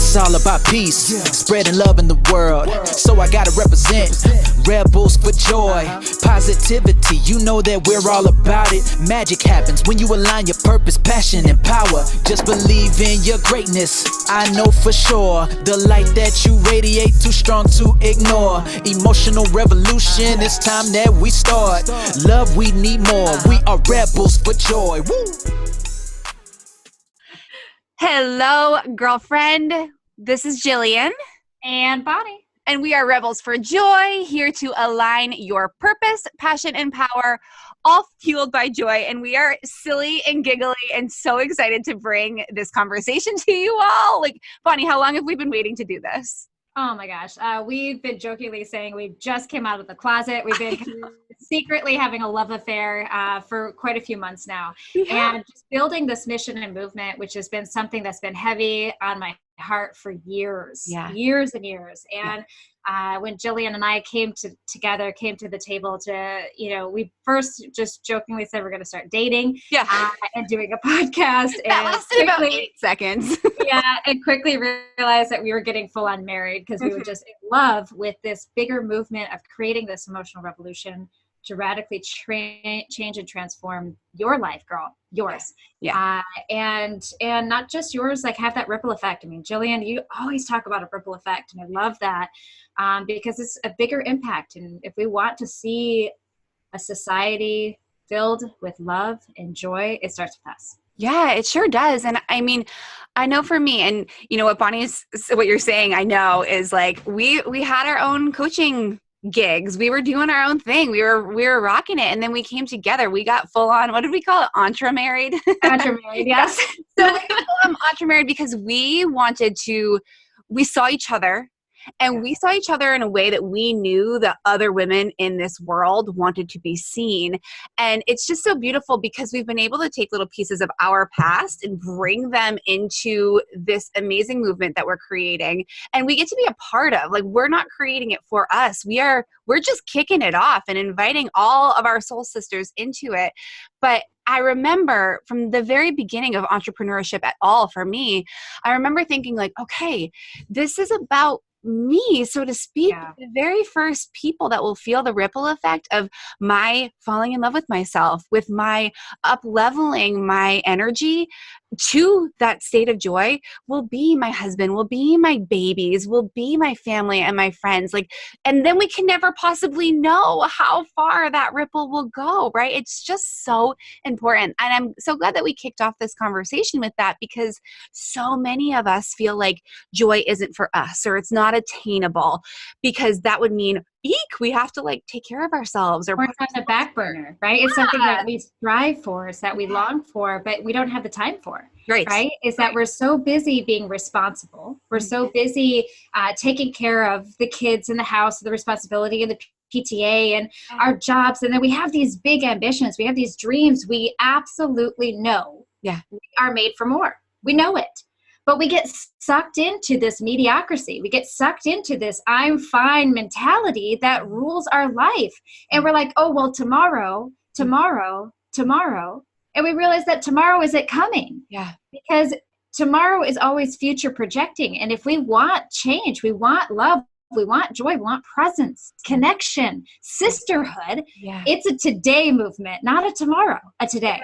It's all about peace, spreading love in the world. So I gotta represent rebels for joy, positivity. You know that we're all about it. Magic happens when you align your purpose, passion, and power. Just believe in your greatness. I know for sure the light that you radiate too strong to ignore. Emotional revolution. It's time that we start. Love, we need more. We are rebels for joy. Woo! Hello, girlfriend. This is Jillian. And Bonnie. And we are Rebels for Joy, here to align your purpose, passion, and power, all fueled by joy. And we are silly and giggly and so excited to bring this conversation to you all. Like, Bonnie, how long have we been waiting to do this? Oh my gosh. We've been jokingly saying we just came out of the closet. We've been secretly having a love affair for quite a few months now. Yeah. And just building this mission and movement, which has been something that's been heavy on my heart for years, years and years. And when Jillian and I came to the table to, we first just jokingly said we're going to start dating and doing a podcast. That lasted about 8 seconds. And quickly realized that we were getting full on married because we were just in love with this bigger movement of creating this emotional revolution to radically change and transform your life, girl, yours. And not just yours, like have that ripple effect. I mean, Jillian, you always talk about a ripple effect, and I love that because it's a bigger impact. And if we want to see a society filled with love and joy, it starts with us. Yeah, it sure does. And I mean, I know for me, and what you're saying, I know is like, we had our own coaching gigs. We were doing our own thing. We were rocking it. And then we came together. We got full on, what did we call it? Entre-married? Entre-married, yes. So we got full on entre-married because we saw each other. And we saw each other in a way that we knew that other women in this world wanted to be seen. And it's just so beautiful because we've been able to take little pieces of our past and bring them into this amazing movement that we're creating. And we get to be a part of. Like, we're not creating it for us. We're just kicking it off and inviting all of our soul sisters into it. But I remember from the very beginning of entrepreneurship at all for me, I remember thinking like, okay, this is about me, so to speak. The very first people that will feel the ripple effect of my falling in love with myself, with my up-leveling my energy to that state of joy, will be my husband, will be my babies, will be my family and my friends. Like, and then we can never possibly know how far that ripple will go, right? It's just so important. And I'm so glad that we kicked off this conversation with that, because so many of us feel like joy isn't for us, or it's not attainable, because that would mean we have to like take care of ourselves, or it's on the back burner, right? It's something that we strive for, it's that we long for, but we don't have the time for. Right? Is that we're so busy being responsible. We're so busy taking care of the kids in the house, the responsibility of the PTA and our jobs. And then we have these big ambitions. We have these dreams. We absolutely know we are made for more. We know it. But we get sucked into this mediocrity. We get sucked into this I'm fine mentality that rules our life. And we're like, oh, well, tomorrow. And we realize that tomorrow isn't coming. Because tomorrow is always future projecting. And if we want change, we want love, we want joy, we want presence, connection, sisterhood. It's a today movement, not a tomorrow, a today.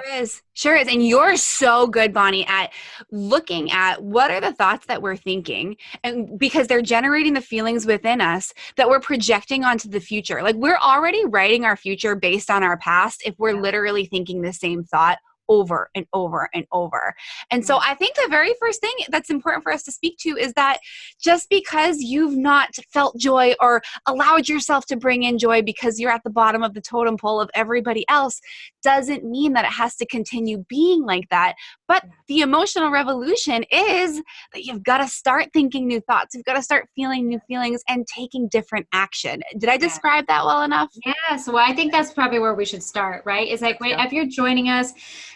Sure is. And you're so good, Bonnie, at looking at what are the thoughts that we're thinking, and because they're generating the feelings within us that we're projecting onto the future. Like, we're already writing our future based on our past if we're literally thinking the same thought over and over and over. And so I think the very first thing that's important for us to speak to is that just because you've not felt joy or allowed yourself to bring in joy because you're at the bottom of the totem pole of everybody else doesn't mean that it has to continue being like that. But the emotional revolution is that you've got to start thinking new thoughts. You've got to start feeling new feelings and taking different action. Did I describe that well enough? Yes. Well, I think that's probably where we should start, right? Is like, if you're joining us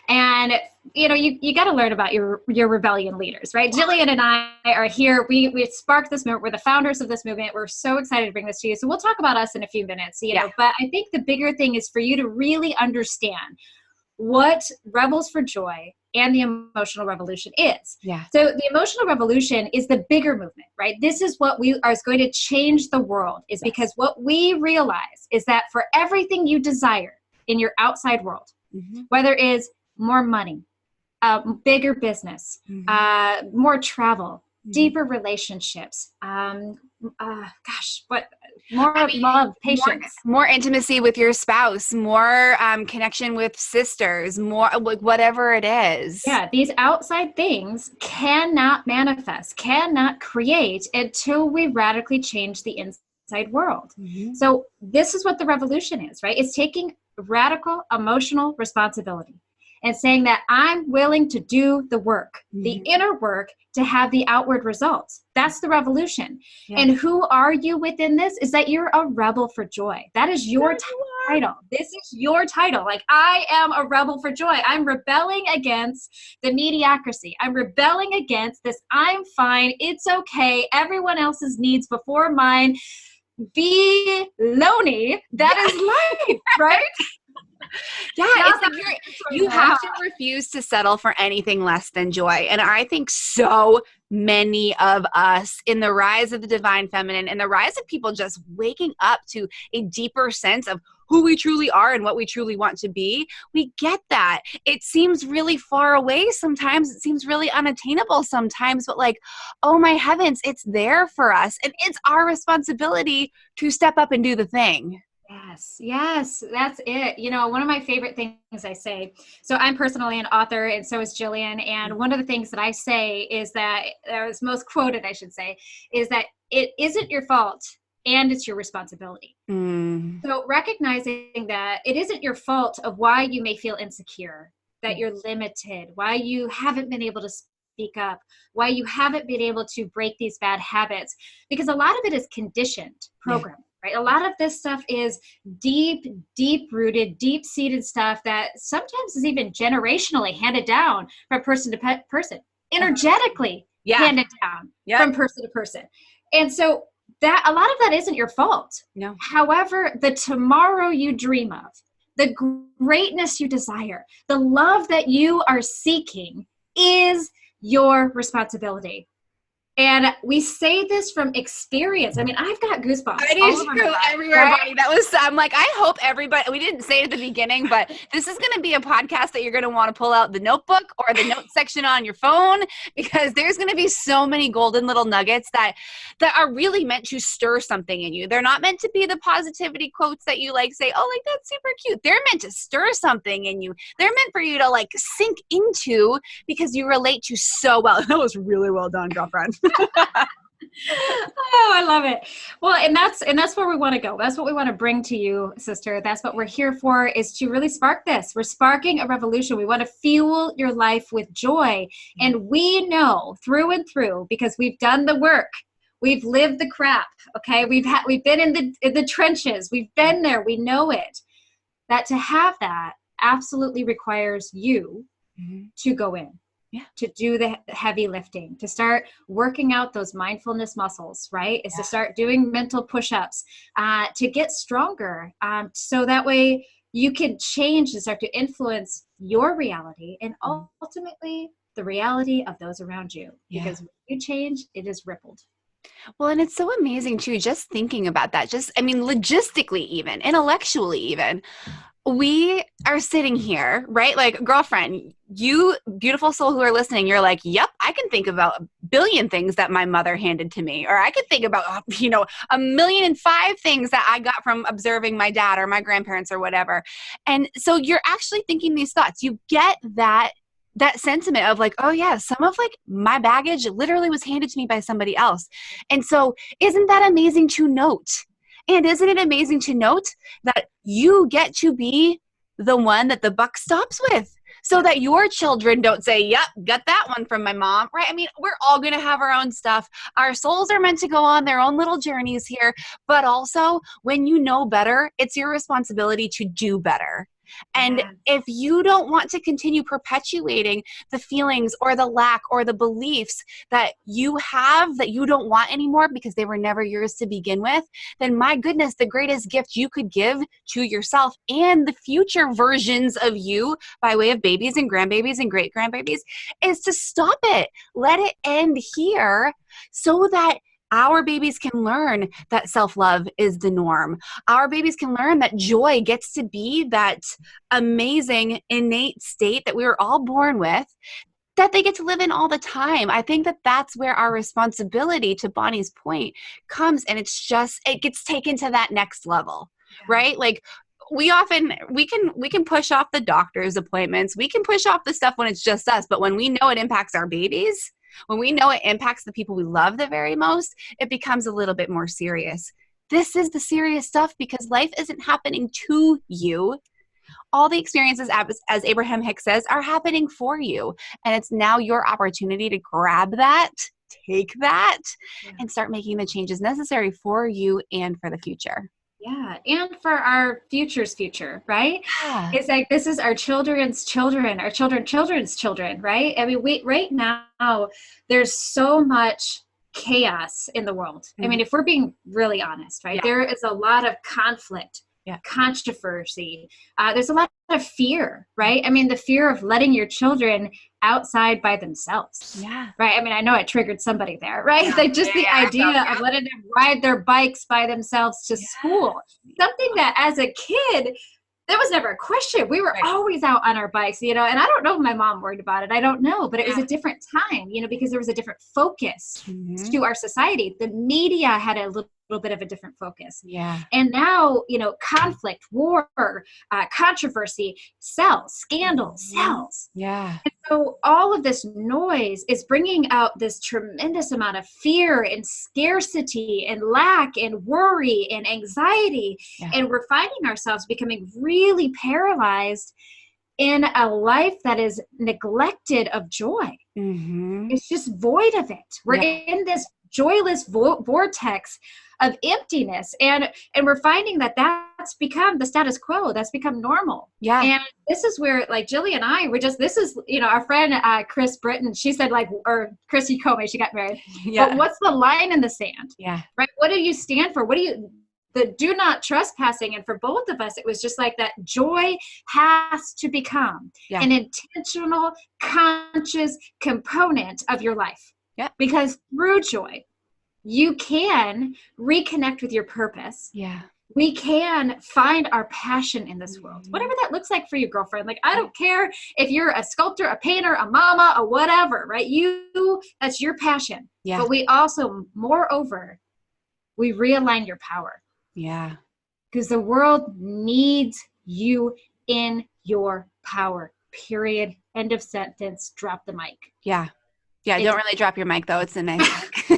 and you got to learn about your rebellion leaders, right? Jillian and I are here. We sparked this movement. We're the founders of this movement. We're so excited to bring this to you. So we'll talk about us in a few minutes, you know, but I think the bigger thing is for you to really understand what Rebels for Joy and the emotional revolution is. Yeah. So the emotional revolution is the bigger movement, right? This is what we are going to change the world, is because what we realize is that for everything you desire in your outside world, whether it is more money, bigger business, more travel, deeper relationships, more love, patience, more intimacy with your spouse, more connection with sisters, more like whatever it is. Yeah, these outside things cannot manifest, cannot create until we radically change the inside world. So this is what the revolution is, right? It's taking radical emotional responsibility and saying that I'm willing to do the work, the inner work, to have the outward results. That's the revolution. And who are you within this? Is that you're a rebel for joy. That is your title. This is your title. Like, I am a rebel for joy. I'm rebelling against the mediocrity. I'm rebelling against this. I'm fine. It's okay. Everyone else's needs before mine. Be lonely. That is life, right? Yeah, it's like you have to refuse to settle for anything less than joy. And I think so many of us, in the rise of the divine feminine and the rise of people just waking up to a deeper sense of who we truly are and what we truly want to be, we get that. It seems really far away sometimes. It seems really unattainable sometimes, but like, oh my heavens, it's there for us. And it's our responsibility to step up and do the thing. Yes, that's it. You know, one of my favorite things I say, so I'm personally an author, and so is Jillian. And one of the things that I say is that was most quoted, I should say, is that it isn't your fault and it's your responsibility. So recognizing that it isn't your fault of why you may feel insecure, that you're limited, why you haven't been able to speak up, why you haven't been able to break these bad habits, because a lot of it is conditioned programming. Right? A lot of this stuff is deep-rooted, deep-seated stuff that sometimes is even generationally handed down from person to person, energetically handed down from person to person. And so that a lot of that isn't your fault. No. However, the tomorrow you dream of, the greatness you desire, the love that you are seeking is your responsibility. And we say this from experience. I mean, I've got goosebumps. I do everywhere, buddy. That was, I'm like, I hope everybody, we didn't say it at the beginning, but this is going to be a podcast that you're going to want to pull out the notebook or the note section on your phone, because there's going to be so many golden little nuggets that are really meant to stir something in you. They're not meant to be the positivity quotes that you like say, oh, like that's super cute. They're meant to stir something in you. They're meant for you to like sink into because you relate to so well. That was really well done, girlfriend. Oh, I love it. Well, and that's where we want to go. That's what we want to bring to you, sister. That's what we're here for, is to really spark this. We're sparking a revolution. We want to fuel your life with joy. And we know through and through, because we've done the work. We've lived the crap. Okay. We've been in the trenches. We've been there. We know it. That to have that absolutely requires you to go in. To do the heavy lifting, to start working out those mindfulness muscles, right? Is to start doing mental push-ups, to get stronger. So that way you can change and start to influence your reality and ultimately the reality of those around you. Because when you change, it is rippled. Well, and it's so amazing too, just thinking about that, logistically even, intellectually even. We are sitting here, right? Like, girlfriend, you beautiful soul who are listening, you're like, yep, I can think about a billion things that my mother handed to me. Or I could think about, 1,000,005 things that I got from observing my dad or my grandparents or whatever. And so you're actually thinking these thoughts. You get that sentiment of like, oh yeah, some of like my baggage literally was handed to me by somebody else. And so isn't that amazing to note? And isn't it amazing to note that you get to be the one that the buck stops with, so that your children don't say, yep, got that one from my mom, right? I mean, we're all going to have our own stuff. Our souls are meant to go on their own little journeys here. But also, when you know better, it's your responsibility to do better. And if you don't want to continue perpetuating the feelings or the lack or the beliefs that you have that you don't want anymore because they were never yours to begin with, then my goodness, the greatest gift you could give to yourself and the future versions of you by way of babies and grandbabies and great grandbabies is to stop it. Let it end here so that our babies can learn that self-love is the norm. Our babies can learn that joy gets to be that amazing innate state that we were all born with, that they get to live in all the time. I think that that's where our responsibility, to Bonnie's point, comes, and it's just, it gets taken to that next level, right? Like, we can push off the doctor's appointments. We can push off the stuff when it's just us. But when we know it impacts our babies, when we know it impacts the people we love the very most, it becomes a little bit more serious. This is the serious stuff because life isn't happening to you. All the experiences, as Abraham Hicks says, are happening for you. And it's now your opportunity to grab that, take that, and start making the changes necessary for you and for the future. Yeah. And for our future's future, right? Yeah. It's like, this is our children's children, our children's children, right? I mean, right now, there's so much chaos in the world. I mean, if we're being really honest, right? There is a lot of conflict, controversy. There's a lot of fear, right? I mean, the fear of letting your children outside by themselves. Yeah. Right. I mean, I know I triggered somebody there, right? Yeah. Like just the idea of letting them ride their bikes by themselves to school. Something that as a kid, there was never a question. We were always out on our bikes, you know, and I don't know if my mom worried about it. I don't know, but it was a different time, you know, because there was a different focus to our society. The media had a little bit of a different focus. Yeah. And now, you know, conflict, war, controversy sells, scandal sells. Yeah. And so all of this noise is bringing out this tremendous amount of fear and scarcity and lack and worry and anxiety. Yeah. And we're finding ourselves becoming really paralyzed in a life that is neglected of joy. It's just void of it. We're in this joyless vortex of emptiness, and we're finding that that's become the status quo. That's become normal. Yeah. And this is where, like, Jillian and I were just, this is, you know, our friend Chris Britton, she said, like, or Chrissy Comey, she got married. Yeah. But what's the line in the sand? Yeah. Right. What do you stand for? What do you, the do not trespassing? And for both of us, it was just like that joy has to become an intentional, conscious component of your life. Yeah. Because through joy, you can reconnect with your purpose. Yeah. We can find our passion in this world, whatever that looks like for you, girlfriend. Like, I don't care if you're a sculptor, a painter, a mama, a whatever, right? That's your passion. Yeah. But we also, moreover, we realign your power. Yeah. Because the world needs you in your power, period. End of sentence. Drop the mic. Yeah. Yeah, don't really drop your mic, though. It's a nice mic.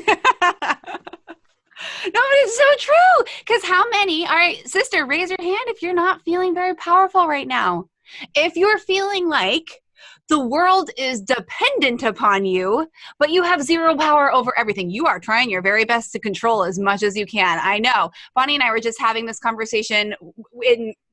No, but it's so true. Because how many, all right, sister, raise your hand if you're not feeling very powerful right now. If you're feeling like the world is dependent upon you, but you have zero power over everything. You are trying your very best to control as much as you can. I know. Bonnie and I were just having this conversation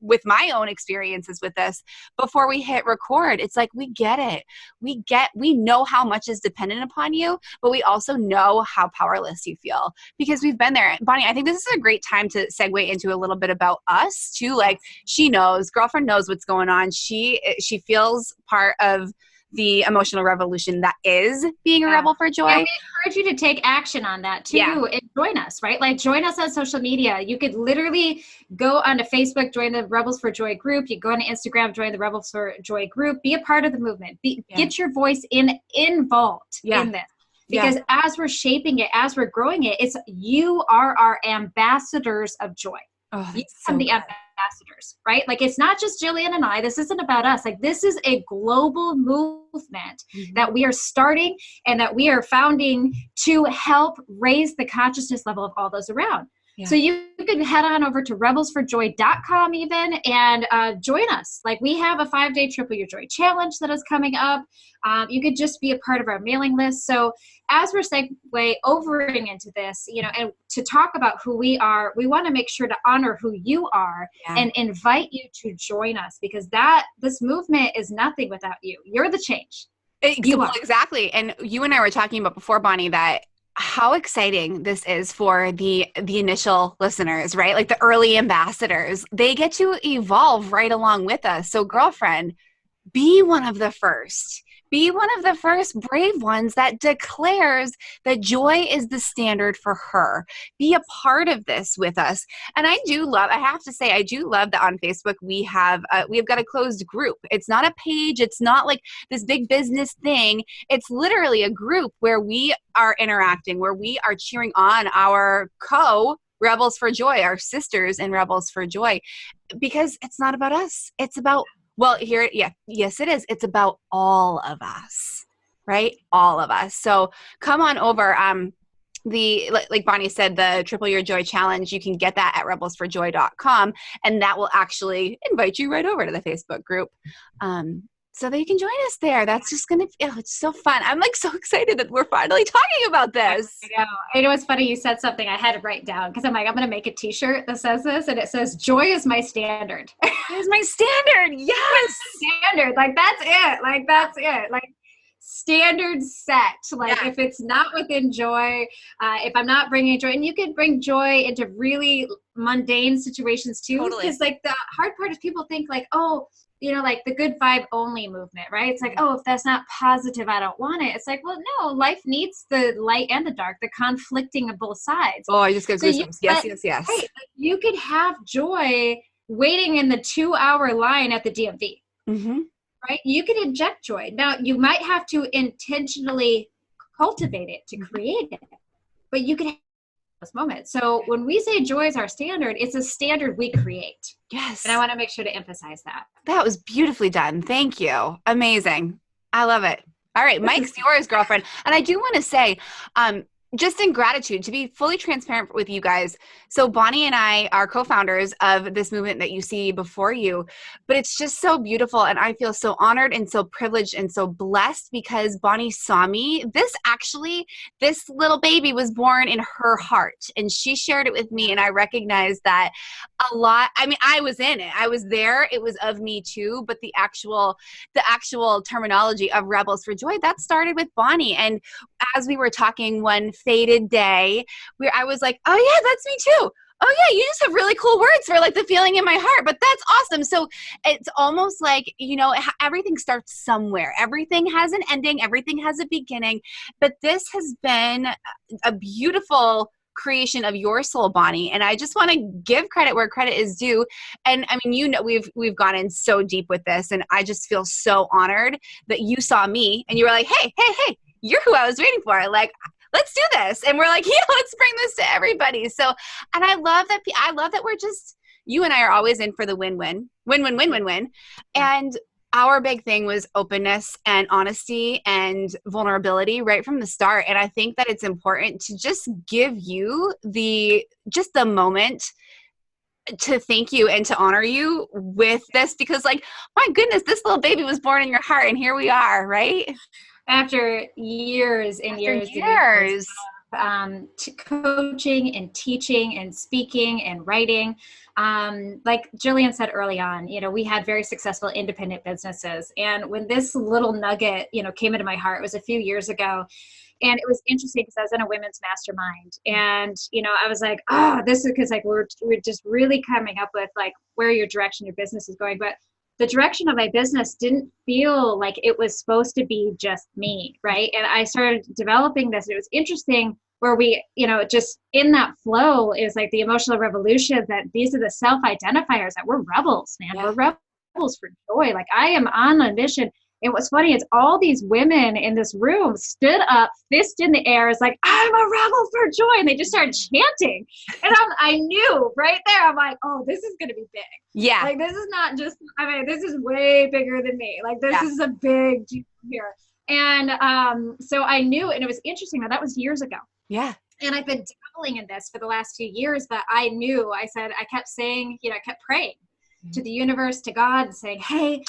with my own experiences with this before we hit record. It's like, we get it. We know how much is dependent upon you, but we also know how powerless you feel because we've been there. Bonnie, I think this is a great time to segue into a little bit about us too. Like, she knows, girlfriend knows what's going on. She feels part of the emotional revolution that is being a rebel for joy. And we encourage you to take action on that too and join us, right? Like, join us on social media. You could literally go onto Facebook, join the Rebels for Joy group. You go on Instagram, join the Rebels for Joy group. Be a part of the movement. Get your voice involved in this. Because as we're shaping it, as we're growing it, you are our ambassadors of joy. Oh, you become the ambassadors, right? Like, it's not just Jillian and I. This isn't about us. Like, this is a global movement that we are starting and that we are founding to help raise the consciousness level of all those around. So you can head on over to rebelsforjoy.com even and join us. Like, we have a 5-day Triple Your Joy challenge that is coming up. You could just be a part of our mailing list. So as we're segue overing into this, and to talk about who we are, we want to make sure to honor who you are and invite you to join us, because this movement is nothing without you. You're the change. Exactly. And you and I were talking about before, Bonnie, that how exciting this is for the initial listeners, right? Like the early ambassadors, they get to evolve right along with us. So girlfriend, be one of the first. Be one of the first brave ones that declares that joy is the standard for her. Be a part of this with us. And I have to say, I do love that on Facebook we have got a closed group. It's not a page. It's not like this big business thing. It's literally a group where we are interacting, where we are cheering on our Rebels for Joy, our sisters in Rebels for Joy, because it's not about us. It's about yes, it is. It's about all of us, right? All of us. So come on over. Like Bonnie said, the Triple Your Joy Challenge, you can get that at rebelsforjoy.com, and that will actually invite you right over to the Facebook group. So that you can join us there. That's just it's so fun. I'm like so excited that we're finally talking about this. I know it's funny you said something I had to write down, because I'm like, I'm going to make a t-shirt that says this, and it says, joy is my standard. It is my standard. Yes. Standard. Like, that's it. Like, standard set. Like, if it's not within joy, if I'm not bringing joy, and you can bring joy into really mundane situations too. Totally. Because like the hard part is people think like, oh, like the good vibe only movement, right? It's like, oh, if that's not positive, I don't want it. It's like, well, no, life needs the light and the dark, the conflicting of both sides. Oh, I just got goosebumps. Yes. Right, you could have joy waiting in the 2-hour line at the DMV, right? You can inject joy. Now, you might have to intentionally cultivate it to create it, but you can have this moment. So when we say joy is our standard, it's a standard we create. Yes. And I want to make sure to emphasize that. That was beautifully done. Thank you. Amazing. I love it. All right. Mike's yours, girlfriend. And I do want to say, just in gratitude, to be fully transparent with you guys. So Bonnie and I are co-founders of this movement that you see before you, but it's just so beautiful. And I feel so honored and so privileged and so blessed because Bonnie saw me. This little baby was born in her heart, and she shared it with me. And I recognized that I was in it. I was there. It was of me too. But the actual terminology of Rebels for Joy, that started with Bonnie. And as we were talking one faded day, I was like, oh yeah, that's me too. Oh yeah, you just have really cool words for like the feeling in my heart, but that's awesome. So it's almost like, everything starts somewhere. Everything has an ending. Everything has a beginning, but this has been a beautiful creation of your soul, Bonnie. And I just want to give credit where credit is due. And I mean, we've gone in so deep with this, and I just feel so honored that you saw me and you were like, hey, you're who I was waiting for. Like, let's do this. And we're like, let's bring this to everybody. So, and I love that we're just, you and I are always in for the win-win. And our big thing was openness and honesty and vulnerability right from the start. And I think that it's important to just give you the moment to thank you and to honor you with this, because like, my goodness, this little baby was born in your heart, and here we are, right? After years and years of coaching and teaching and speaking and writing. Like Jillian said early on, we had very successful independent businesses. And when this little nugget, came into my heart, it was a few years ago. And it was interesting because I was in a women's mastermind, and, I was like, oh, this is because like, we're just really coming up with like where your direction, your business is going. But the direction of my business didn't feel like it was supposed to be just me, right? And I started developing this. It was interesting where we, just in that flow is like the emotional revolution, that these are the self-identifiers, that we're rebels, man. Yeah. We're rebels for joy. Like, I am on a mission. And what's funny is all these women in this room stood up, fist in the air, is like, I'm a rebel for joy. And they just started chanting. And I knew right there, I'm like, oh, this is going to be big. Yeah. Like, this is not just, this is way bigger than me. Like, this is a big deal here. And so I knew, and it was interesting. Now, that was years ago. Yeah. And I've been dabbling in this for the last 2 years, but I kept saying, I kept praying to the universe, to God, saying, hey,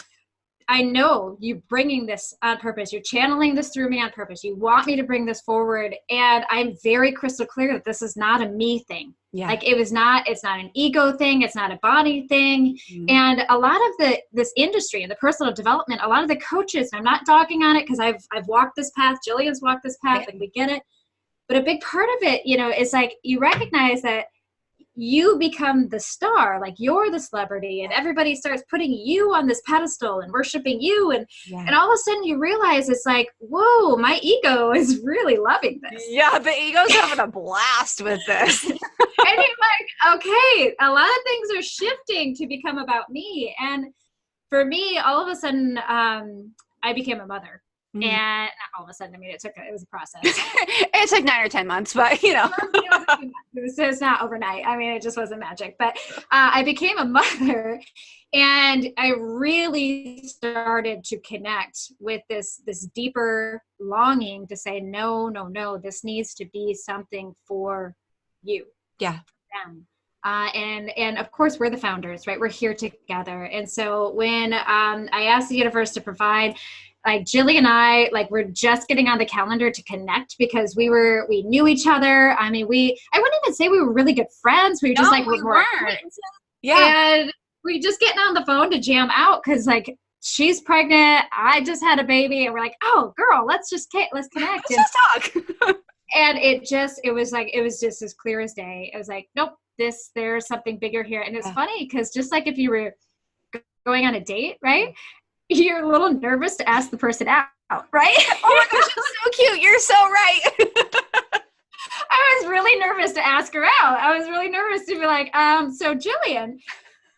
I know you bringing this on purpose. You're channeling this through me on purpose. You want me to bring this forward. And I'm very crystal clear that this is not a me thing. Yeah. Like it's not an ego thing. It's not a body thing. Mm-hmm. And a lot of this industry and the personal development, a lot of the coaches, I'm not dogging on it because I've walked this path. Jillian's walked this path, and we get it. But a big part of it, is like you recognize that you become the star, like you're the celebrity, and everybody starts putting you on this pedestal and worshiping you. And all of a sudden you realize it's like, whoa, my ego is really loving this. Yeah, the ego's having a blast with this. And you're like, okay, a lot of things are shifting to become about me. And for me, all of a sudden, I became a mother. And not all of a sudden, it was a process. It took 9 or 10 months, but it's not overnight. It just wasn't magic. But I became a mother, and I really started to connect with this deeper longing to say, no, this needs to be something for you. Yeah. For them. And of course we're the founders, right? We're here together. And so when I asked the universe to provide, like Jillian and I, like we're just getting on the calendar to connect because we knew each other. I wouldn't even say we were really good friends. We were just like, we weren't. Yeah. And we just getting on the phone to jam out because like she's pregnant. I just had a baby, and we're like, oh girl, let's connect. Let's just talk. And it was just as clear as day. It was like, nope, there's something bigger here. And it's funny because just like if you were going on a date, right? You're a little nervous to ask the person out, right? Oh my gosh, it's so cute. You're so right. I was really nervous to ask her out. I was really nervous to be like, so Jillian,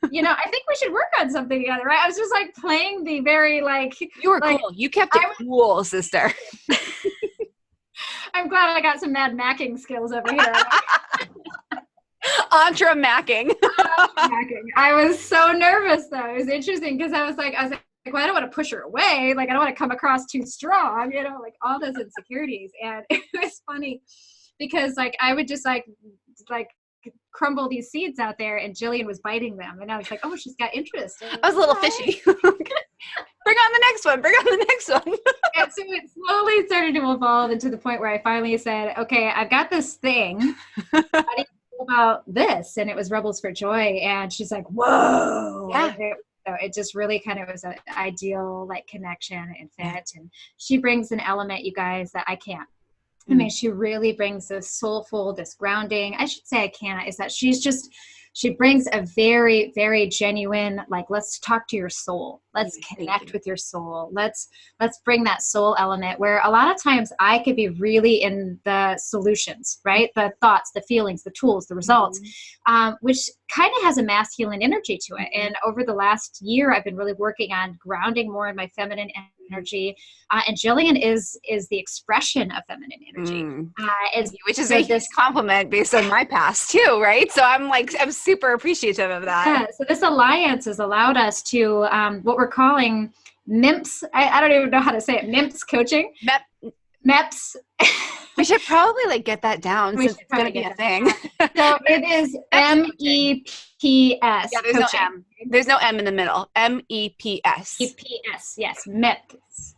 I think we should work on something together, right? I was just like playing the very like... You were cool. You kept it cool, sister. I'm glad I got some mad macking skills over here. Macking. I was so nervous though. It was interesting because I was like, well, I don't want to push her away. Like, I don't want to come across too strong, like all those insecurities. And it was funny because like, I would just like crumble these seeds out there, and Jillian was biting them. And I was like, oh, she's got interest. I was a little fishy. Bring on the next one. And so it slowly started to evolve into the point where I finally said, okay, I've got this thing. How do you feel about this? And it was Rebels for Joy. And she's like, whoa. Yeah. So it just really kind of was an ideal like connection and fit. And she brings an element, you guys, that I can't. She really brings this soulful, this grounding. I should say I can't, is that she brings a very, very genuine, like, let's talk to your soul. Let's connect with your soul. Let's bring that soul element where a lot of times I could be really in the solutions, right? The thoughts, the feelings, the tools, the results, which kind of has a masculine energy to it. And over the last year, I've been really working on grounding more in my feminine energy. And Jillian is the expression of feminine energy. Which is a huge compliment based on my past too, right? So I'm super appreciative of that. Yeah, so this alliance has allowed us to what we're calling MIMPS. I don't even know how to say it. MIMPS coaching. MEPS. We should probably get that down since it's going to be a thing. So it is MEPS. Yeah, there's no M. There's no M in the middle. MEPS. EPS, yes. MEPS.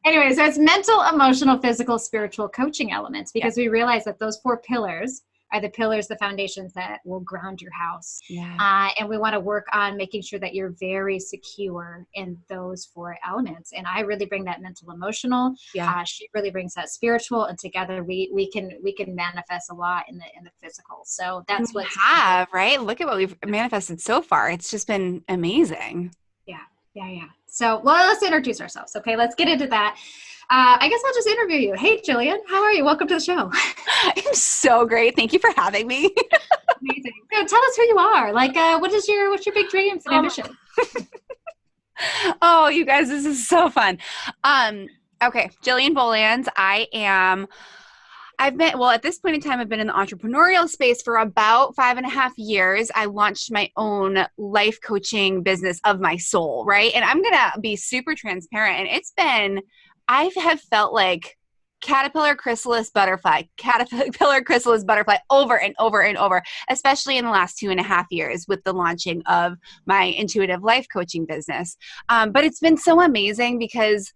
Anyway, so it's mental, emotional, physical, spiritual coaching elements because we realize that those 4 pillars are the pillars, the foundations that will ground your house. Yeah. And we want to work on making sure that you're very secure in those 4 elements. And I really bring that mental, emotional. Yeah. She really brings that spiritual, and together we can manifest a lot in the physical. So that's what we have, right? Look at what we've manifested so far. It's just been amazing. Yeah. So, well, let's introduce ourselves. Okay, let's get into that. I guess I'll just interview you. Hey, Jillian, how are you? Welcome to the show. I'm so great. Thank you for having me. Amazing. So tell us who you are. Like, what's your big dreams and ambitions? Oh, you guys, this is so fun. Okay, Jillian Bolanz. At this point in time, I've been in the entrepreneurial space for about 5.5 years. I launched my own life coaching business of my soul, right? And I'm going to be super transparent. And I have felt like caterpillar, chrysalis, butterfly, caterpillar, chrysalis, butterfly, over and over and over, especially in the last 2.5 years with the launching of my intuitive life coaching business. But it's been so amazing because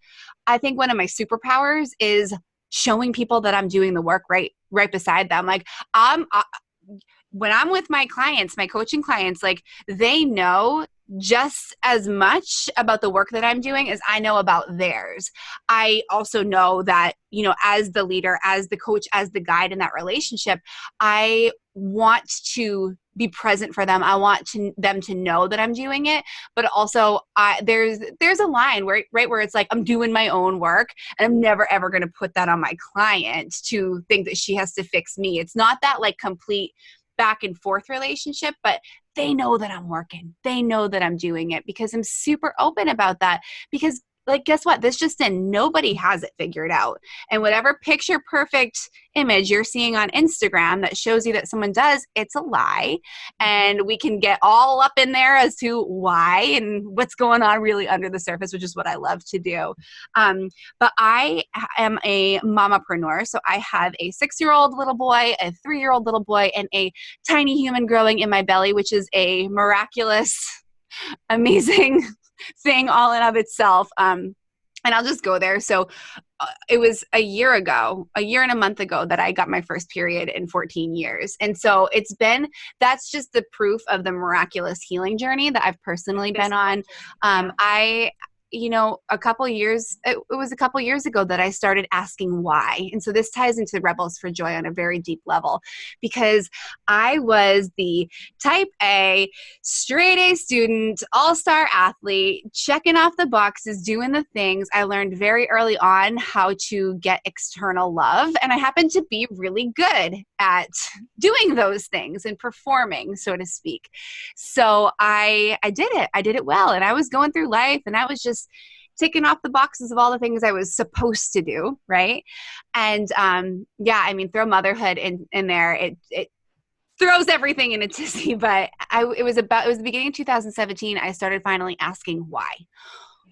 I think one of my superpowers is showing people that I'm doing the work right beside them. Like when I'm with my clients, my coaching clients, like they know just as much about the work that I'm doing as I know about theirs. I also know that, as the leader, as the coach, as the guide in that relationship, I want to be present for them. I want them to know that I'm doing it, but also there's a line where it's like I'm doing my own work, and I'm never ever going to put that on my client to think that she has to fix me. It's not that like complete back and forth relationship, but they know that I'm working. They know that I'm doing it because I'm super open about that. Because like, guess what? This just in, nobody has it figured out. And whatever picture perfect image you're seeing on Instagram that shows you that someone does, it's a lie. And we can get all up in there as to why and what's going on really under the surface, which is what I love to do. But I am a mamapreneur. So I have a 6-year-old little boy, a 3-year-old little boy, and a tiny human growing in my belly, which is a miraculous, amazing thing all in of itself. And I'll just go there. So it was a year and a month ago that I got my first period in 14 years. And so that's just the proof of the miraculous healing journey that I've personally been on. It was a couple years ago that I started asking why. And so this ties into Rebels for Joy on a very deep level, because I was the type A, straight A student, all-star athlete, checking off the boxes, doing the things. I learned very early on how to get external love. And I happened to be really good at doing those things and performing, so to speak. So I did it. I did it well. And I was going through life, and I was just ticking off the boxes of all the things I was supposed to do, right? And throw motherhood in there. It throws everything in a tizzy. But it was the beginning of 2017. I started finally asking why.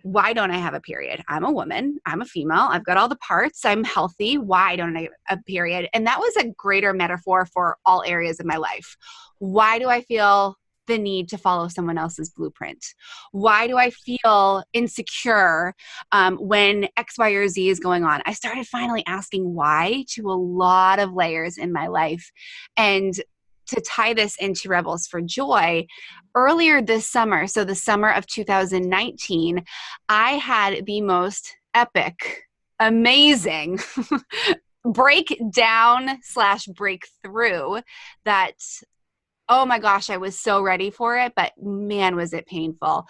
Why don't I have a period? I'm a woman. I'm a female. I've got all the parts. I'm healthy. Why don't I have a period? And that was a greater metaphor for all areas of my life. Why do I feel the need to follow someone else's blueprint? Why do I feel insecure when X, Y, or Z is going on? I started finally asking why to a lot of layers in my life. And to tie this into Rebels for Joy, earlier this summer, so the summer of 2019, I had the most epic, amazing breakdown/breakthrough that, oh my gosh, I was so ready for it, but man, was it painful.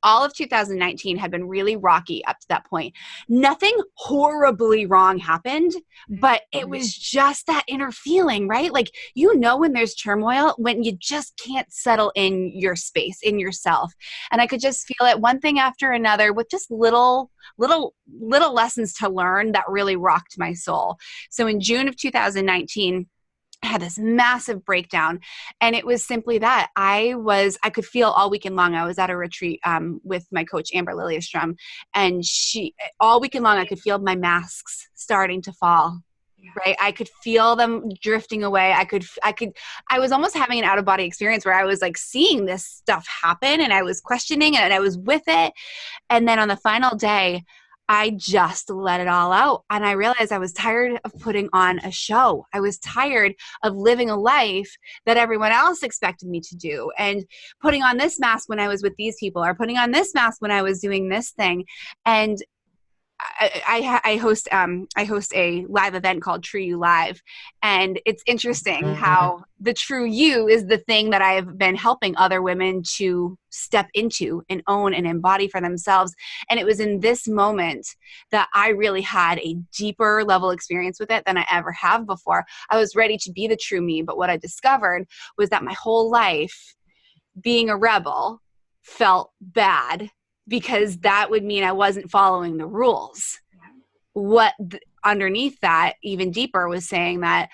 All of 2019 had been really rocky up to that point. Nothing horribly wrong happened, but it was just that inner feeling, right? Like, when there's turmoil, when you just can't settle in your space, in yourself. And I could just feel it, one thing after another, with just little lessons to learn that really rocked my soul. So in June of 2019, I had this massive breakdown, and it was simply that I could feel all weekend long. I was at a retreat with my coach, Amber Liliestrom, and all weekend long, I could feel my masks starting to fall. Right. I could feel them drifting away. I was almost having an out of body experience where I was like seeing this stuff happen, and I was questioning it, and I was with it. And then on the final day, I just let it all out. And I realized I was tired of putting on a show. I was tired of living a life that everyone else expected me to do, and putting on this mask when I was with these people, or putting on this mask when I was doing this thing. And I host a live event called True You Live, and it's interesting how the true you is the thing that I have been helping other women to step into and own and embody for themselves. And it was in this moment that I really had a deeper level experience with it than I ever have before. I was ready to be the true me, but what I discovered was that my whole life being a rebel felt bad, because that would mean I wasn't following the rules. Underneath that, even deeper, was saying that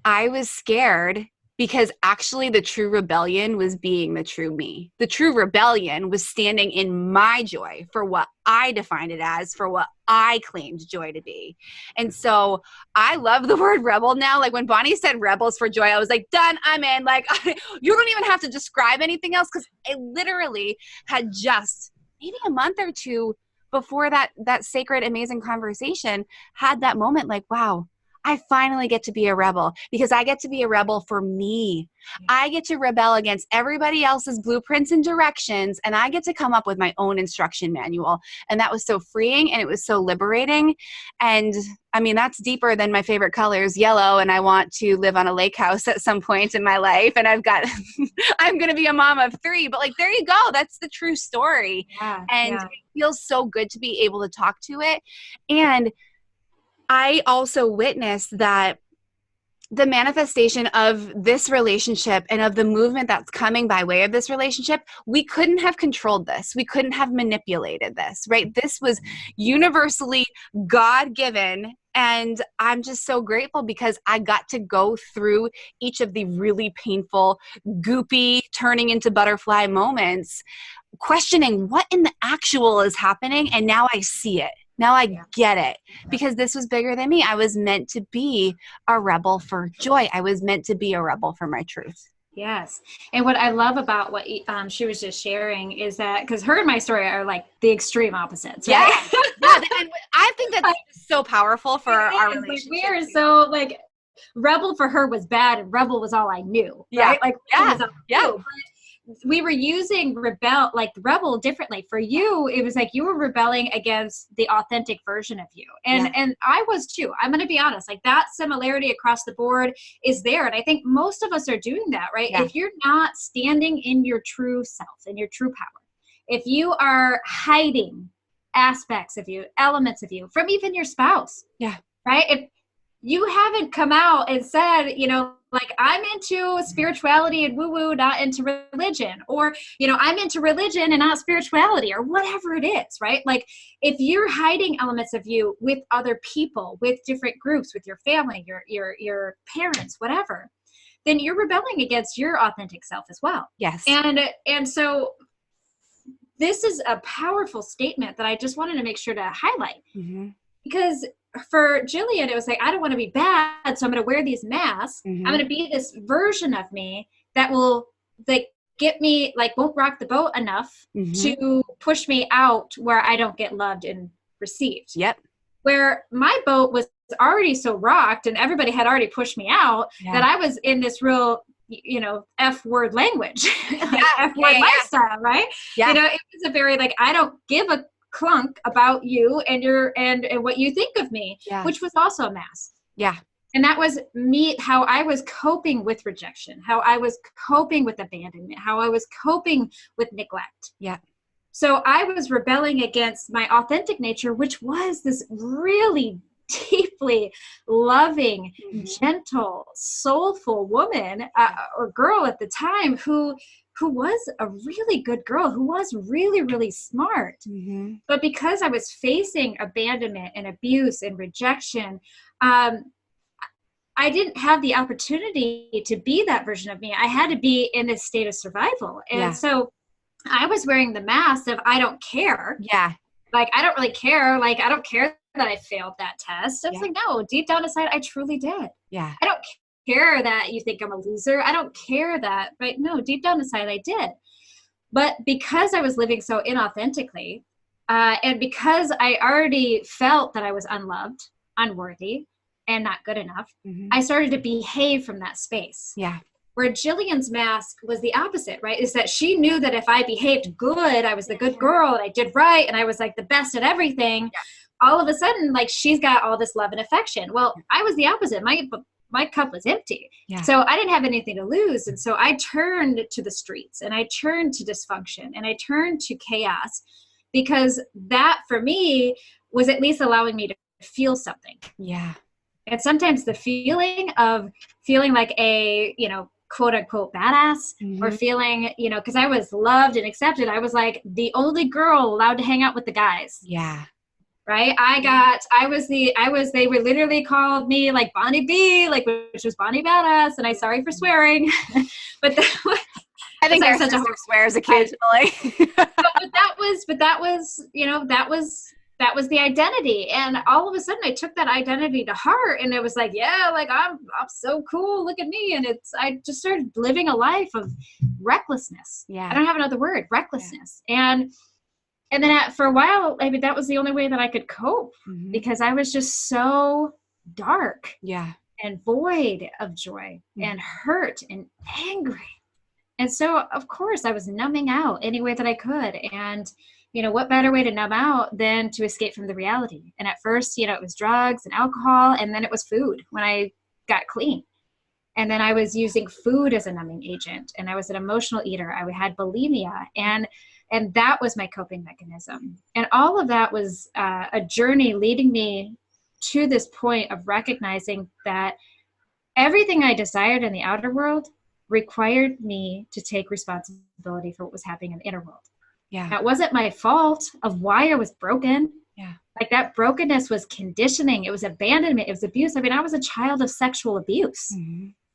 I was scared because actually the true rebellion was being the true me. The true rebellion was standing in my joy for what I defined it as, for what I claimed joy to be. And so I love the word rebel now. Like when Bonnie said rebels for joy, I was like, done, I'm in. Like, you don't even have to describe anything else, because I literally had just maybe a month or two before that sacred, amazing conversation had that moment like, wow, I finally get to be a rebel, because I get to be a rebel for me. I get to rebel against everybody else's blueprints and directions, and I get to come up with my own instruction manual. And that was so freeing, and it was so liberating. And I mean, that's deeper than my favorite color is yellow, and I want to live on a lake house at some point in my life. And I'm going to be a mom of 3, but like, there you go. That's the true story. And it feels so good to be able to talk to it. And I also witnessed that the manifestation of this relationship and of the movement that's coming by way of this relationship, we couldn't have controlled this. We couldn't have manipulated this, right? This was universally God-given. And I'm just so grateful because I got to go through each of the really painful, goopy, turning into butterfly moments, questioning what in the actual is happening. And now I see it. Now I get it, because this was bigger than me. I was meant to be a rebel for joy. I was meant to be a rebel for my truth. Yes. And what I love about what she was just sharing is that, because her and my story are like the extreme opposites. Right? Yeah. And I think that's so powerful for our relationship. We are so like, rebel for her was bad and rebel was all I knew. Right? Like, we were using rebel differently. For you, it was like you were rebelling against the authentic version of you. And I was too. I'm going to be honest, like that similarity across the board is there. And I think most of us are doing that, right? Yeah. If you're not standing in your true self, in your true power, if you are hiding aspects of you, elements of you from even your spouse, right? If you haven't come out and said, you know, like, I'm into spirituality and woo-woo, not into religion, or, you know, I'm into religion and not spirituality, or whatever it is, right? Like, if you're hiding elements of you with other people, with different groups, with your family, your parents, whatever, then you're rebelling against your authentic self as well. Yes. And so this is a powerful statement that I just wanted to make sure to highlight, because for Jillian, it was like, I don't want to be bad, so I'm going to wear these masks. I'm going to be this version of me that will like get me, like, won't rock the boat enough to push me out where I don't get loved and received. Yep. Where my boat was already so rocked and everybody had already pushed me out that I was in this real, you know, F word language, F word lifestyle, right? Yeah. You know, it was a very like, I don't give a clunk about you and your and what you think of me, which was also a mask. Yeah. And that was me, how I was coping with rejection, how I was coping with abandonment, how I was coping with neglect. Yeah. So I was rebelling against my authentic nature, which was this really deeply loving, gentle, soulful woman or girl at the time who was a really good girl, who was really, really smart. But because I was facing abandonment and abuse and rejection, I didn't have the opportunity to be that version of me. I had to be in this state of survival. And so I was wearing the mask of, I don't care. Yeah. Like, I don't really care. Like, I don't care that I failed that test. I was like, no, deep down inside, I truly did. Yeah. I don't care that you think I'm a loser. I don't care that, right? No, deep down inside, I did. But because I was living so inauthentically, and because I already felt that I was unloved, unworthy, and not good enough, I started to behave from that space. Yeah. Where Jillian's mask was the opposite, right? Is that she knew that if I behaved good, I was the good girl and I did right and I was like the best at everything. All of a sudden, like, she's got all this love and affection. Well, I was the opposite. My cup was empty. Yeah. So I didn't have anything to lose. And so I turned to the streets and I turned to dysfunction and I turned to chaos, because that for me was at least allowing me to feel something. Yeah. And sometimes the feeling of feeling like a, you know, quote unquote badass, or feeling, you know, because I was loved and accepted. I was like the only girl allowed to hang out with the guys. Yeah. right? They were literally called me like Bonnie B, like, which was Bonnie Badass. And I'm sorry for swearing, but that was, I think our sister swears occasionally. but that was, you know, that was the identity. And all of a sudden I took that identity to heart, and it was like, yeah, like I'm so cool. Look at me. And I just started living a life of recklessness. Yeah. I don't have another word, recklessness. Yeah. And then for a while, I mean, that was the only way that I could cope, because I was just so dark and void of joy and hurt and angry. And so, of course, I was numbing out any way that I could. And, you know, what better way to numb out than to escape from the reality? And at first, you know, it was drugs and alcohol, and then it was food when I got clean. And then I was using food as a numbing agent, and I was an emotional eater. I had bulimia, and that was my coping mechanism. And all of that was a journey leading me to this point of recognizing that everything I desired in the outer world required me to take responsibility for what was happening in the inner world. Yeah. That wasn't my fault of why I was broken. Yeah. Like, that brokenness was conditioning. It was abandonment. It was abuse. I mean, I was a child of sexual abuse,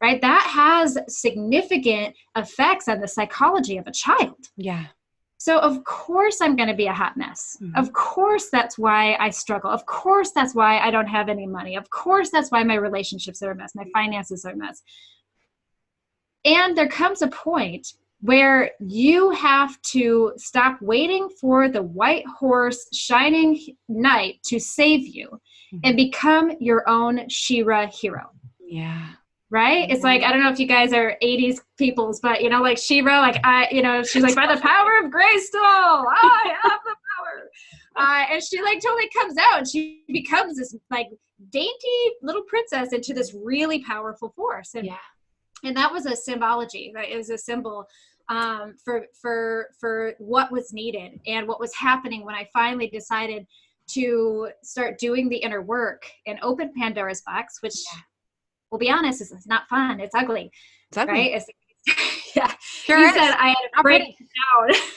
right? That has significant effects on the psychology of a child. Yeah. So of course I'm going to be a hot mess. Of course that's why I struggle. Of course that's why I don't have any money. Of course that's why my relationships are a mess. My finances are a mess. And there comes a point where you have to stop waiting for the white horse shining knight to save you and become your own She-Ra hero. Yeah. Right? It's like, I don't know if you guys are 80s peoples, but, you know, like She-Ra, like, she's like, by the power of Grayskull, I have the power. And she like totally comes out, and she becomes this like dainty little princess into this really powerful force. And that was a symbology, right? It was a symbol for what was needed and what was happening when I finally decided to start doing the inner work and open Pandora's box, which, we'll be honest, it's not fun. It's ugly. It's ugly. Right? Sure You is. said I had to break it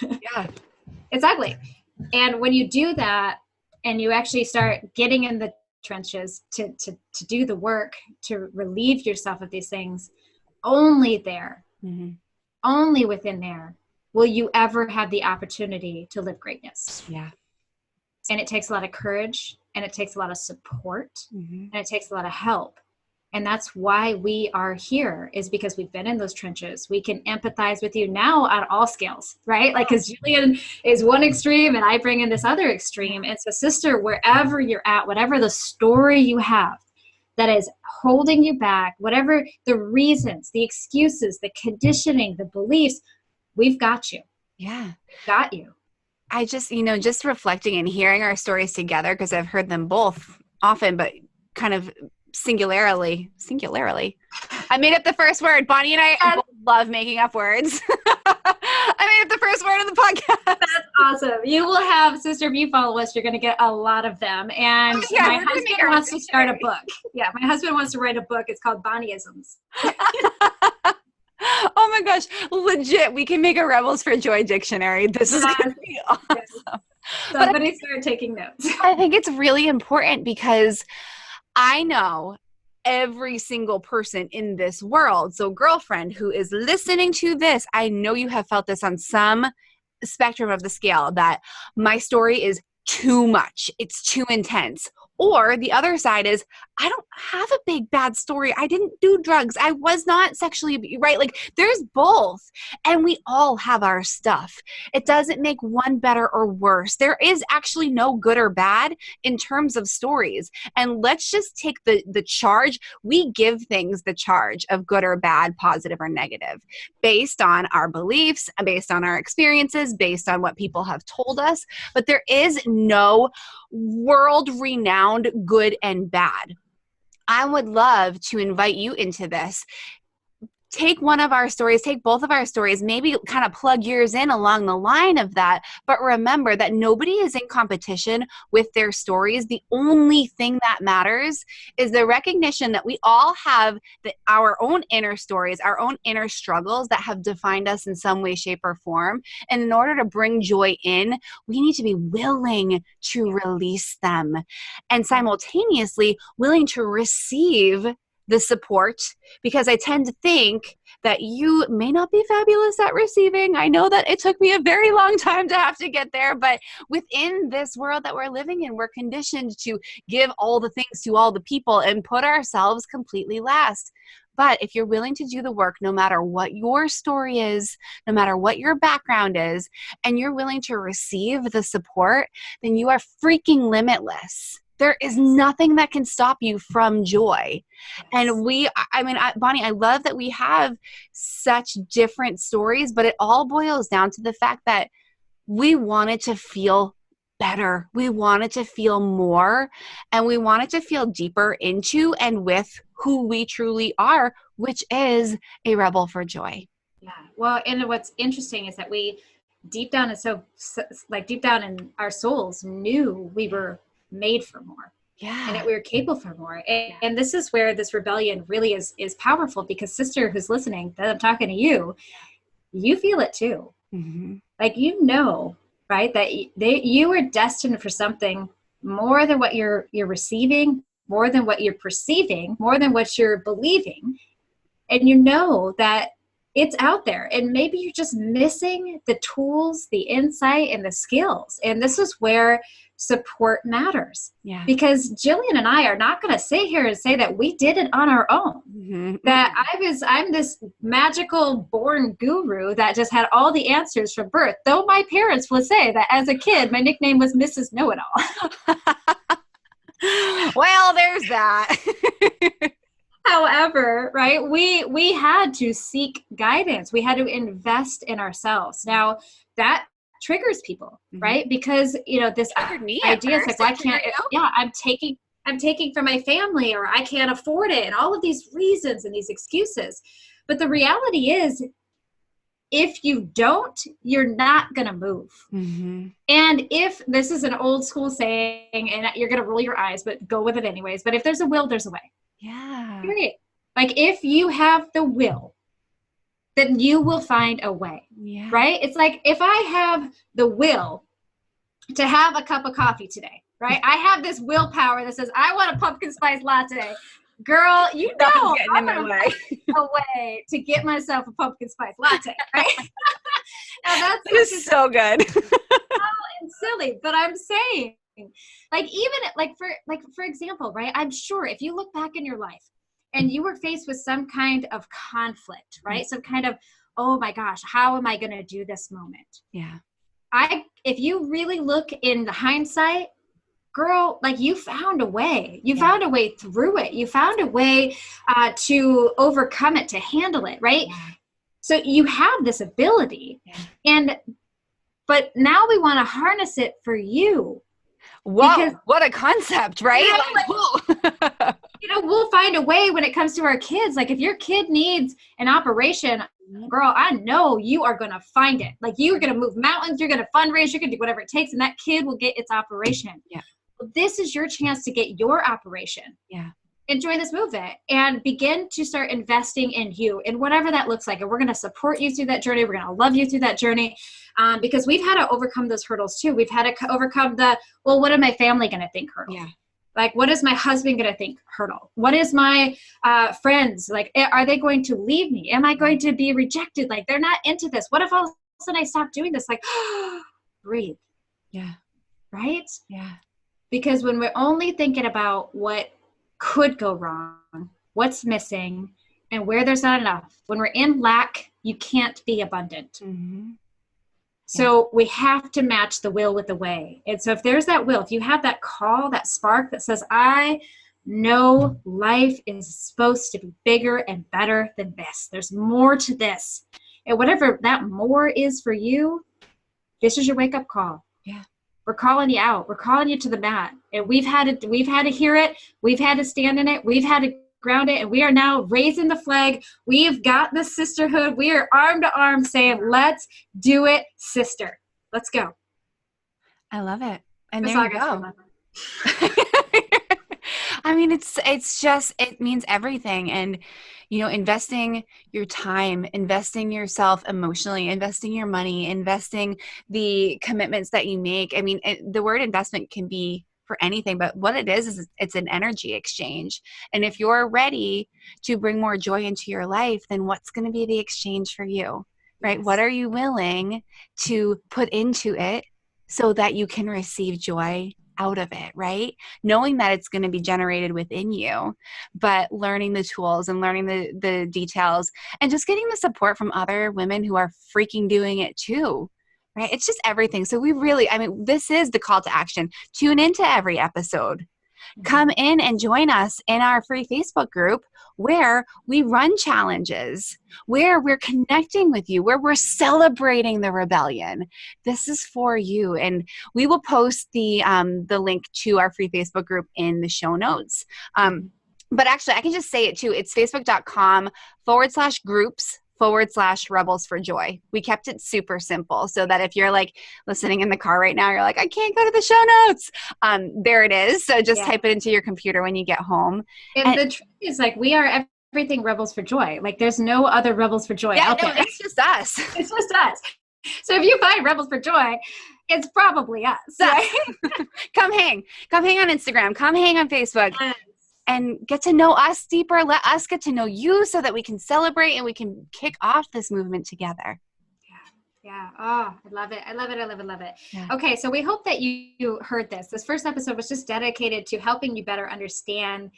down. Yeah. It's ugly. And when you do that and you actually start getting in the trenches to do the work, to relieve yourself of these things, only there, only within there will you ever have the opportunity to live greatness. Yeah. And it takes a lot of courage, and it takes a lot of support, and it takes a lot of help. And that's why we are here, is because we've been in those trenches. We can empathize with you now on all scales, right? Like, because Jillian is one extreme and I bring in this other extreme. And so, sister, wherever you're at, whatever the story you have that is holding you back, whatever the reasons, the excuses, the conditioning, the beliefs, we've got you. Yeah. We've got you. I just, just reflecting and hearing our stories together, because I've heard them both often, but kind of singularly. I made up the first word. Bonnie and I love making up words. I made up the first word of the podcast. That's awesome. You will have, sister, if you follow us, you're going to get a lot of them. And my husband wants to start a book. Yeah, my husband wants to write a book. It's called Bonnieisms. Oh my gosh, legit. We can make a Rebels for Joy dictionary. This is going to be awesome. Somebody start taking notes. I think it's really important, because I know every single person in this world. So girlfriend who is listening to this, I know you have felt this on some spectrum of the scale, that my story is too much. It's too intense. Or the other side is, I don't have a big bad story. I didn't do drugs. I was not sexually abused, right? Like, there's both. And we all have our stuff. It doesn't make one better or worse. There is actually no good or bad in terms of stories. And let's just take the charge. We give things the charge of good or bad, positive or negative, based on our beliefs, based on our experiences, based on what people have told us. But there is no world-renowned good and bad. I would love to invite you into this. take one of our stories, take both of our stories, maybe kind of plug yours in along the line of that. But remember that nobody is in competition with their stories. The only thing that matters is the recognition that we all have our own inner stories, our own inner struggles that have defined us in some way, shape, or form. And in order to bring joy in, we need to be willing to release them and simultaneously willing to receive the support, because I tend to think that you may not be fabulous at receiving. I know that it took me a very long time to have to get there, but within this world that we're living in, we're conditioned to give all the things to all the people and put ourselves completely last. But if you're willing to do the work, no matter what your story is, no matter what your background is, and you're willing to receive the support, then you are freaking limitless. There is nothing that can stop you from joy. And Bonnie, I love that we have such different stories, but it all boils down to the fact that we wanted to feel better. We wanted to feel more, and we wanted to feel deeper into and with who we truly are, which is a rebel for joy. Yeah. Well, and what's interesting is that we deep down in our souls knew we were made for more. Yeah. And that we were capable for more. And this is where this rebellion really is powerful, because sister who's listening, that I'm talking to you, you feel it too. Mm-hmm. Like, right, that you are destined for something more than what you're receiving, more than what you're perceiving, more than what you're believing. And you know that it's out there, and maybe you're just missing the tools, the insight, and the skills. And this is where support matters. Yeah. Because Jillian and I are not going to sit here and say that we did it on our own. Mm-hmm. That I'm this magical born guru that just had all the answers from birth. Though my parents will say that as a kid, my nickname was Mrs. Know-It-All. Well, there's that. However, right, we had to seek guidance. We had to invest in ourselves. Now, that triggers people, right? Because, this idea is like, well, I can't, I'm taking from my family, or I can't afford it, and all of these reasons and these excuses. But the reality is, if you don't, you're not going to move. Mm-hmm. And if this is an old school saying, and you're going to roll your eyes, but go with it anyways. But if there's a will, there's a way. Yeah. Period. Like, if you have the will, then you will find a way. Yeah. Right? It's like, if I have the will to have a cup of coffee today, right? I have this willpower that says, I want a pumpkin spice latte. Girl, I'm going to find a way to get myself a pumpkin spice latte, right? Now this is so good. And silly, but I'm saying, for example, right? I'm sure if you look back in your life and you were faced with some kind of conflict, right? Some kind of, oh my gosh, how am I going to do this moment? Yeah. If you really look in the hindsight, girl, like, you found a way. You found a way through it. You found a way to overcome it, to handle it, right? Yeah. So you have this ability, but now we want to harness it for you. Wow, what a concept, right? We'll find a way when it comes to our kids. Like, if your kid needs an operation, girl, I know you are going to find it. Like, you're going to move mountains, you're going to fundraise, you're going to do whatever it takes, and that kid will get its operation. Yeah. Well, this is your chance to get your operation. Yeah. And join this movement and begin to start investing in you and whatever that looks like. And we're going to support you through that journey. We're going to love you through that journey, because we've had to overcome those hurdles too. We've had to overcome what is my family going to think hurdle? Yeah. Like, what is my husband going to think hurdle? What is my friends? Like, are they going to leave me? Am I going to be rejected? Like, they're not into this. What if all of a sudden I stop doing this? Like, breathe. Yeah. Right? Yeah. Because when we're only thinking about what could go wrong, what's missing, and where there's not enough, when we're in lack, you can't be abundant. Mm-hmm. So we have to match the will with the way. And so if there's that will, if you have that call, that spark that says, I know life is supposed to be bigger and better than this. There's more to this. And whatever that more is for you, this is your wake up call. Yeah. We're calling you out. We're calling you to the mat. And we've had to hear it. We've had to stand in it. We've had to grounded, and we are now raising the flag. We've got the sisterhood. We are arm to arm saying, let's do it, sister. Let's go. I love it. And there you go. I mean, it's just, it means everything. And, you know, investing your time, investing yourself emotionally, investing your money, investing the commitments that you make. I mean, the word investment can be for anything, but what it is it's an energy exchange. And if you're ready to bring more joy into your life, then what's going to be the exchange for you, right? Yes. What are you willing to put into it so that you can receive joy out of it, right? Knowing that it's going to be generated within you, but learning the tools and learning the details and just getting the support from other women who are freaking doing it too, right? It's just everything. So we really, I mean, this is the call to action. Tune into every episode. Come in and join us in our free Facebook group where we run challenges, where we're connecting with you, where we're celebrating the rebellion. This is for you. And we will post the link to our free Facebook group in the show notes. But actually, I can just say it too. It's facebook.com/groups/Rebels for Joy. We kept it super simple so that if you're like listening in the car right now, you're like, I can't go to the show notes. There it is. So just type it into your computer when you get home. And the truth is, like, we are everything Rebels for Joy. Like, there's no other Rebels for Joy out there. It's just us. It's just us. So if you find Rebels for Joy, it's probably us. Right? Come hang on Instagram. Come hang on Facebook. And get to know us deeper. Let us get to know you so that we can celebrate and we can kick off this movement together. Yeah. Oh, I love it. I love it. I love it. Love it. Yeah. Okay. So we hope that you heard this. This first episode was just dedicated to helping you better understand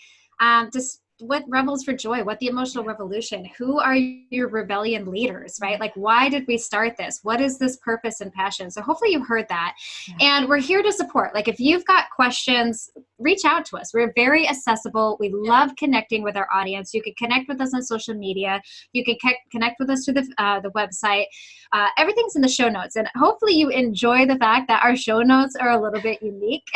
just what Rebels for Joy, what the emotional revolution, who are your rebellion leaders, right? Like, why did we start this? What is this purpose and passion? So hopefully you heard that. Yeah. And we're here to support. Like, if you've got questions, reach out to us. We're very accessible. We love connecting with our audience. You can connect with us on social media. You can connect with us through the website. Everything's in the show notes. And hopefully you enjoy the fact that our show notes are a little bit unique.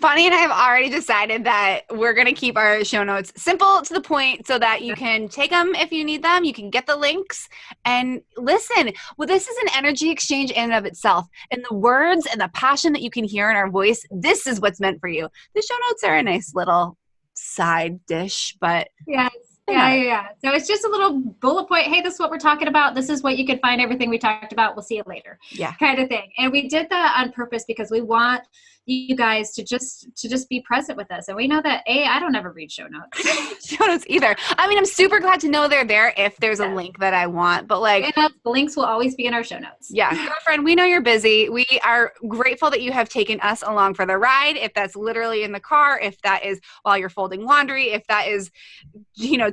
Bonnie and I have already decided that we're going to keep our show notes simple to the point so that you can take them if you need them. You can get the links and listen. Well, this is an energy exchange in and of itself. And the words and the passion that you can hear in our voice, this is what's meant for you. The show notes are a nice little side dish, but... Yes. Yeah. So it's just a little bullet point. Hey, this is what we're talking about. This is what you can find everything we talked about. We'll see you later. Yeah. Kind of thing. And we did that on purpose because we want you guys to just be present with us. And we know that, I don't ever read show notes. Show notes either. I mean, I'm super glad to know they're there if there's a link that I want, but like the links will always be in our show notes. Yeah. Girlfriend, we know you're busy. We are grateful that you have taken us along for the ride. If that's literally in the car, if that is while you're folding laundry, if that is,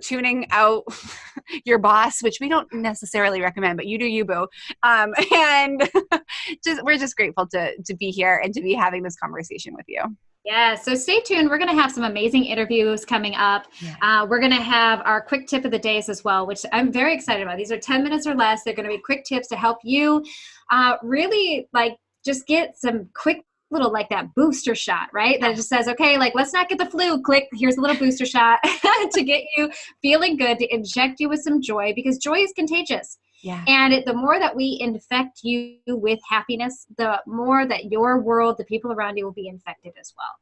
tuning out your boss, which we don't necessarily recommend, but you do you, boo. And we're just grateful to be here and to be having this conversation with you. Yeah, so stay tuned. We're going to have some amazing interviews coming up. Yeah. We're going to have our quick tip of the days as well, which I'm very excited about. These are 10 minutes or less. They're going to be quick tips to help you really just get some quick little that booster shot, right? That just says, okay, let's not get the flu. Click, here's a little booster shot to get you feeling good, to inject you with some joy, because joy is contagious. Yeah. And the more that we infect you with happiness, the more that your world, the people around you, will be infected as well.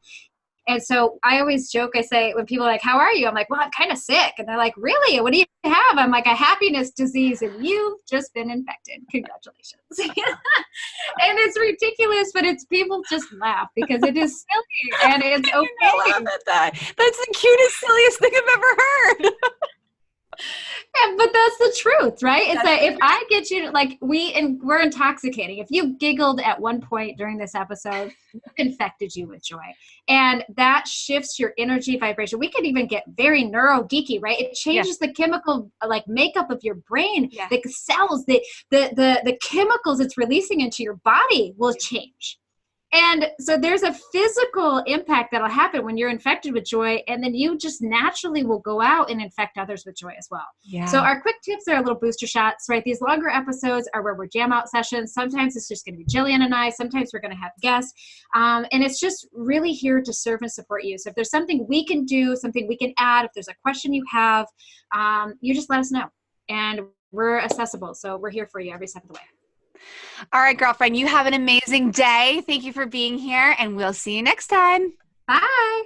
And so I always joke, I say, when people are like, how are you? I'm like, well, I'm kind of sick. And they're like, really? What do you have? I'm like, a happiness disease, and you've just been infected. Congratulations. And it's ridiculous, but people just laugh because it is silly and it's okay. I laugh at that. That's the cutest, silliest thing I've ever heard. Yeah, but that's the truth, right? It's that if I get you, we're intoxicating. If you giggled at one point during this episode, we've infected you with joy. And that shifts your energy vibration. We can even get very neuro geeky, right? It changes the chemical makeup of your brain. Yeah. The cells, the chemicals it's releasing into your body will change. And so there's a physical impact that'll happen when you're infected with joy, and then you just naturally will go out and infect others with joy as well. Yeah. So our quick tips are little booster shots, right? These longer episodes are where we're jam out sessions. Sometimes it's just going to be Jillian and I. Sometimes we're going to have guests. And it's just really here to serve and support you. So if there's something we can do, something we can add, if there's a question you have, you just let us know. And we're accessible. So we're here for you every step of the way. All right, girlfriend, you have an amazing day. Thank you for being here, and we'll see you next time. Bye.